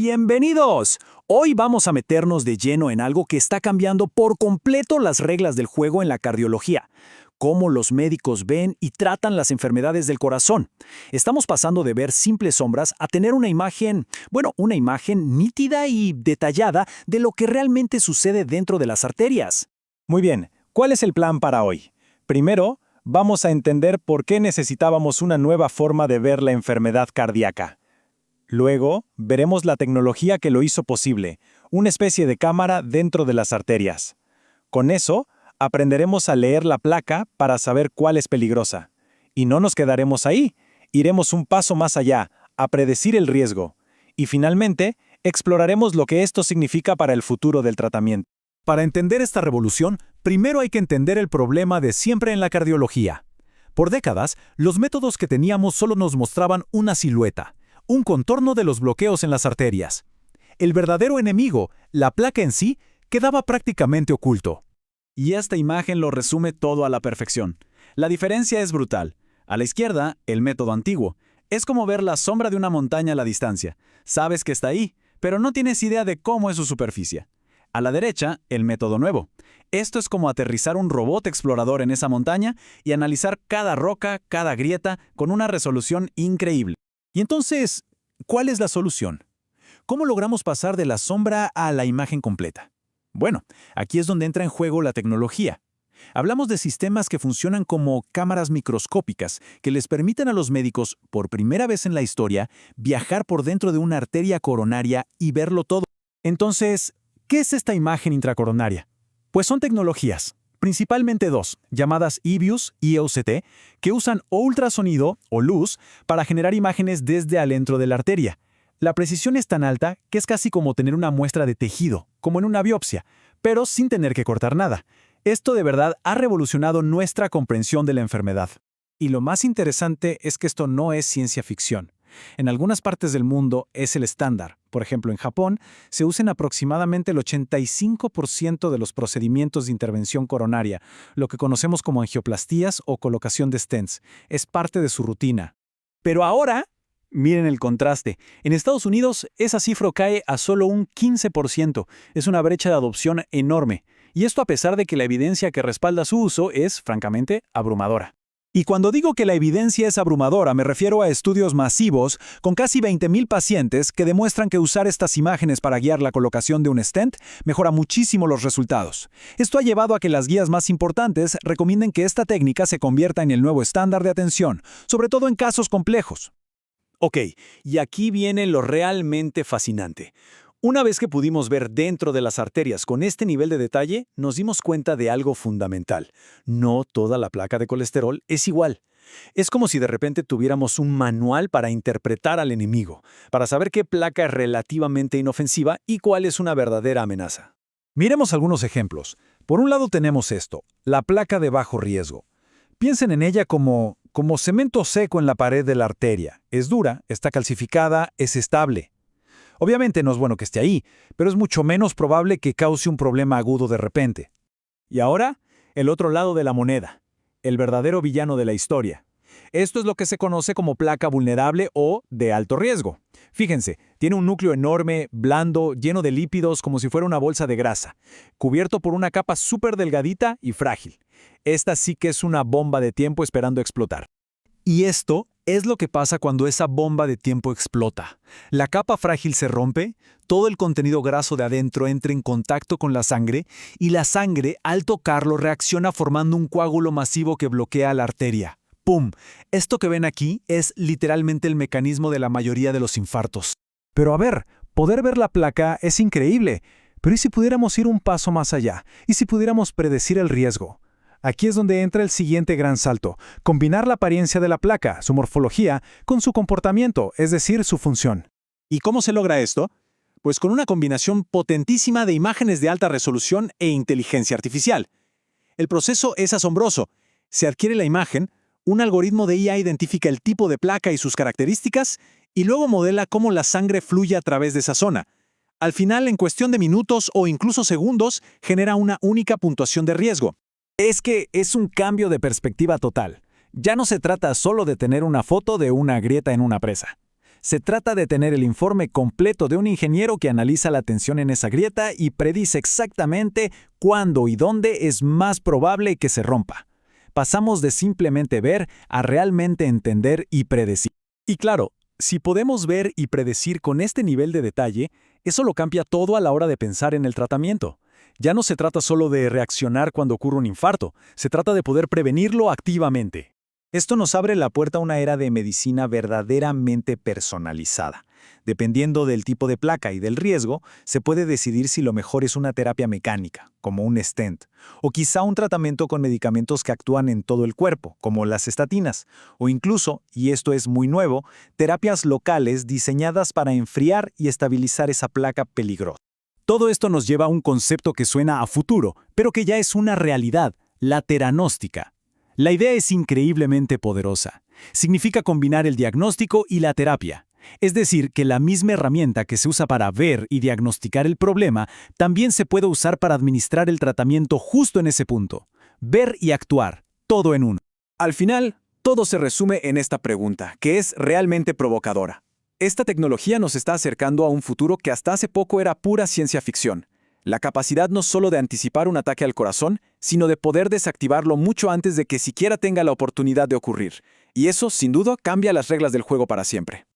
¡Bienvenidos! Hoy vamos a meternos de lleno en algo que está cambiando por completo las reglas del juego en la cardiología. Cómo los médicos ven y tratan las enfermedades del corazón. Estamos pasando de ver simples sombras a tener una imagen nítida y detallada de lo que realmente sucede dentro de las arterias. Muy bien, ¿cuál es el plan para hoy? Primero, vamos a entender por qué necesitábamos una nueva forma de ver la enfermedad cardíaca. Luego, veremos la tecnología que lo hizo posible, una especie de cámara dentro de las arterias. Con eso, aprenderemos a leer la placa para saber cuál es peligrosa. Y no nos quedaremos ahí, iremos un paso más allá, a predecir el riesgo. Y finalmente, exploraremos lo que esto significa para el futuro del tratamiento. Para entender esta revolución, primero hay que entender el problema de siempre en la cardiología. Por décadas, los métodos que teníamos solo nos mostraban una silueta, un contorno de los bloqueos en las arterias. El verdadero enemigo, la placa en sí, quedaba prácticamente oculto. Y esta imagen lo resume todo a la perfección. La diferencia es brutal. A la izquierda, el método antiguo. Es como ver la sombra de una montaña a la distancia. Sabes que está ahí, pero no tienes idea de cómo es su superficie. A la derecha, el método nuevo. Esto es como aterrizar un robot explorador en esa montaña y analizar cada roca, cada grieta, con una resolución increíble. Y entonces, ¿cuál es la solución? ¿Cómo logramos pasar de la sombra a la imagen completa? Bueno, aquí es donde entra en juego la tecnología. Hablamos de sistemas que funcionan como cámaras microscópicas que les permiten a los médicos, por primera vez en la historia, viajar por dentro de una arteria coronaria y verlo todo. Entonces, ¿qué es esta imagen intracoronaria? Pues son tecnologías, principalmente dos, llamadas EBUS y EOCT, que usan o ultrasonido o luz para generar imágenes desde adentro de la arteria. La precisión es tan alta que es casi como tener una muestra de tejido, como en una biopsia, pero sin tener que cortar nada. Esto de verdad ha revolucionado nuestra comprensión de la enfermedad. Y lo más interesante es que esto no es ciencia ficción. En algunas partes del mundo es el estándar. Por ejemplo, en Japón se usan aproximadamente el 85% de los procedimientos de intervención coronaria, lo que conocemos como angioplastías o colocación de stents. Es parte de su rutina. Pero ahora, miren el contraste. En Estados Unidos, esa cifra cae a solo un 15%. Es una brecha de adopción enorme. Y esto a pesar de que la evidencia que respalda su uso es, francamente, abrumadora. Y cuando digo que la evidencia es abrumadora, me refiero a estudios masivos con casi 20,000 pacientes que demuestran que usar estas imágenes para guiar la colocación de un stent mejora muchísimo los resultados. Esto ha llevado a que las guías más importantes recomienden que esta técnica se convierta en el nuevo estándar de atención, sobre todo en casos complejos. Ok, y aquí viene lo realmente fascinante. Una vez que pudimos ver dentro de las arterias con este nivel de detalle, nos dimos cuenta de algo fundamental. No toda la placa de colesterol es igual. Es como si de repente tuviéramos un manual para interpretar al enemigo, para saber qué placa es relativamente inofensiva y cuál es una verdadera amenaza. Miremos algunos ejemplos. Por un lado tenemos esto, la placa de bajo riesgo. Piensen en ella como cemento seco en la pared de la arteria. Es dura, está calcificada, es estable. Obviamente no es bueno que esté ahí, pero es mucho menos probable que cause un problema agudo de repente. Y ahora, el otro lado de la moneda, el verdadero villano de la historia. Esto es lo que se conoce como placa vulnerable o de alto riesgo. Fíjense, tiene un núcleo enorme, blando, lleno de lípidos como si fuera una bolsa de grasa, cubierto por una capa súper delgadita y frágil. Esta sí que es una bomba de tiempo esperando explotar. Y esto es lo que pasa cuando esa bomba de tiempo explota. La capa frágil se rompe, todo el contenido graso de adentro entra en contacto con la sangre y la sangre, al tocarlo, reacciona formando un coágulo masivo que bloquea la arteria. ¡Pum! Esto que ven aquí es literalmente el mecanismo de la mayoría de los infartos. Pero a ver, poder ver la placa es increíble. Pero ¿y si pudiéramos ir un paso más allá? ¿Y si pudiéramos predecir el riesgo? Aquí es donde entra el siguiente gran salto, combinar la apariencia de la placa, su morfología, con su comportamiento, es decir, su función. ¿Y cómo se logra esto? Pues con una combinación potentísima de imágenes de alta resolución e inteligencia artificial. El proceso es asombroso. Se adquiere la imagen, un algoritmo de IA identifica el tipo de placa y sus características, y luego modela cómo la sangre fluye a través de esa zona. Al final, en cuestión de minutos o incluso segundos, genera una única puntuación de riesgo. Es que es un cambio de perspectiva total. Ya no se trata solo de tener una foto de una grieta en una presa. Se trata de tener el informe completo de un ingeniero que analiza la tensión en esa grieta y predice exactamente cuándo y dónde es más probable que se rompa. Pasamos de simplemente ver a realmente entender y predecir. Y claro, si podemos ver y predecir con este nivel de detalle, eso lo cambia todo a la hora de pensar en el tratamiento. Ya no se trata solo de reaccionar cuando ocurre un infarto, se trata de poder prevenirlo activamente. Esto nos abre la puerta a una era de medicina verdaderamente personalizada. Dependiendo del tipo de placa y del riesgo, se puede decidir si lo mejor es una terapia mecánica, como un stent, o quizá un tratamiento con medicamentos que actúan en todo el cuerpo, como las estatinas, o incluso, y esto es muy nuevo, terapias locales diseñadas para enfriar y estabilizar esa placa peligrosa. Todo esto nos lleva a un concepto que suena a futuro, pero que ya es una realidad, la teranóstica. La idea es increíblemente poderosa. Significa combinar el diagnóstico y la terapia. Es decir, que la misma herramienta que se usa para ver y diagnosticar el problema también se puede usar para administrar el tratamiento justo en ese punto. Ver y actuar, todo en uno. Al final, todo se resume en esta pregunta, que es realmente provocadora. Esta tecnología nos está acercando a un futuro que hasta hace poco era pura ciencia ficción. La capacidad no solo de anticipar un ataque al corazón, sino de poder desactivarlo mucho antes de que siquiera tenga la oportunidad de ocurrir. Y eso, sin duda, cambia las reglas del juego para siempre.